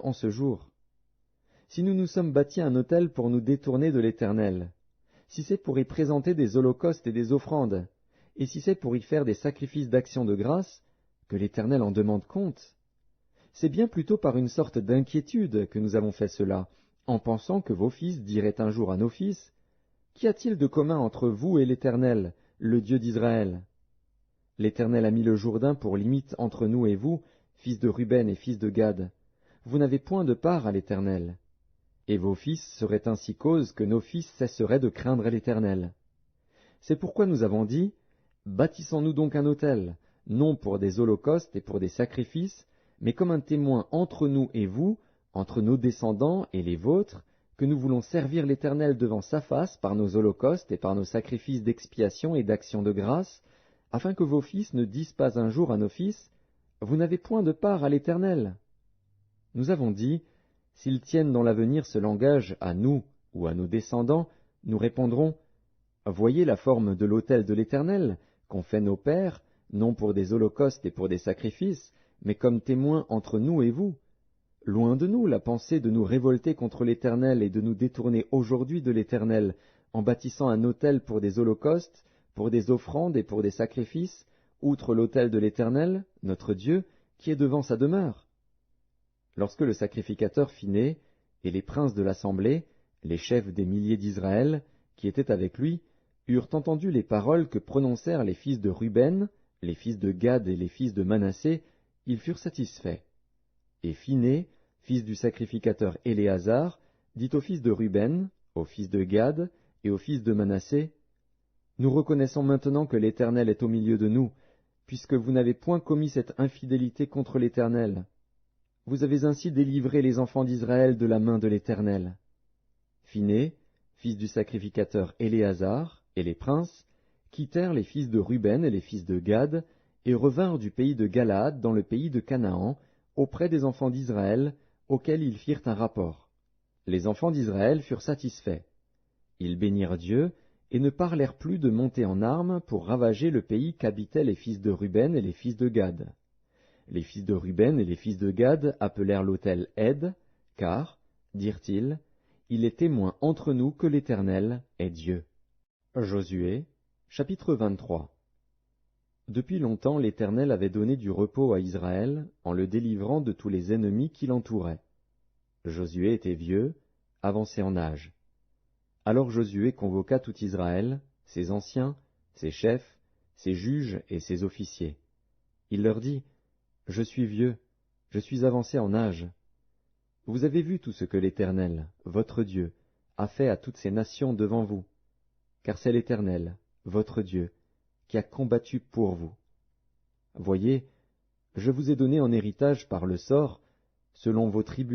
en ce jour? Si nous nous sommes bâtis un autel pour nous détourner de l'Éternel, si c'est pour y présenter des holocaustes et des offrandes, et si c'est pour y faire des sacrifices d'action de grâce, que l'Éternel en demande compte, c'est bien plutôt par une sorte d'inquiétude que nous avons fait cela, en pensant que vos fils diraient un jour à nos fils, « Qu'y a-t-il de commun entre vous et l'Éternel, le Dieu d'Israël ?» L'Éternel a mis le Jourdain pour limite entre nous et vous, fils de Ruben et fils de Gad. Vous n'avez point de part à l'Éternel. Et vos fils seraient ainsi cause que nos fils cesseraient de craindre l'Éternel. C'est pourquoi nous avons dit, bâtissons-nous donc un autel, non pour des holocaustes et pour des sacrifices, mais comme un témoin entre nous et vous, entre nos descendants et les vôtres, que nous voulons servir l'Éternel devant sa face par nos holocaustes et par nos sacrifices d'expiation et d'action de grâce, afin que vos fils ne disent pas un jour à nos fils, « Vous n'avez point de part à l'Éternel. » Nous avons dit, s'ils tiennent dans l'avenir ce langage à nous ou à nos descendants, nous répondrons, « Voyez la forme de l'autel de l'Éternel, qu'ont fait nos pères, non pour des holocaustes et pour des sacrifices, mais comme témoins entre nous et vous. Loin de nous la pensée de nous révolter contre l'Éternel et de nous détourner aujourd'hui de l'Éternel, en bâtissant un autel pour des holocaustes, pour des offrandes et pour des sacrifices, outre l'autel de l'Éternel, notre Dieu, qui est devant sa demeure. » Lorsque le sacrificateur fut né, et les princes de l'assemblée, les chefs des milliers d'Israël, qui étaient avec lui, eurent entendu les paroles que prononcèrent les fils de Ruben, les fils de Gad et les fils de Manassé, ils furent satisfaits. Et Phiné, fils du sacrificateur Éléazar, dit aux fils de Ruben, aux fils de Gad et aux fils de Manassé, « Nous reconnaissons maintenant que l'Éternel est au milieu de nous, puisque vous n'avez point commis cette infidélité contre l'Éternel. Vous avez ainsi délivré les enfants d'Israël de la main de l'Éternel. » Phiné, fils du sacrificateur Éléazar, et les princes, quittèrent les fils de Ruben et les fils de Gad, et revinrent du pays de Galaad dans le pays de Canaan, auprès des enfants d'Israël, auxquels ils firent un rapport. Les enfants d'Israël furent satisfaits. Ils bénirent Dieu, et ne parlèrent plus de monter en armes pour ravager le pays qu'habitaient les fils de Ruben et les fils de Gad. Les fils de Ruben et les fils de Gad appelèrent l'autel Ed, car, dirent-ils, il est témoin entre nous que l'Éternel est Dieu. Josué, chapitre 23. Depuis longtemps l'Éternel avait donné du repos à Israël en le délivrant de tous les ennemis qui l'entouraient. Josué était vieux, avancé en âge. Alors Josué convoqua tout Israël, ses anciens, ses chefs, ses juges et ses officiers. Il leur dit, « Je suis vieux, je suis avancé en âge. Vous avez vu tout ce que l'Éternel, votre Dieu, a fait à toutes ces nations devant vous, car c'est l'Éternel, votre Dieu, qui a combattu pour vous. Voyez, je vous ai donné en héritage par le sort, selon vos tribus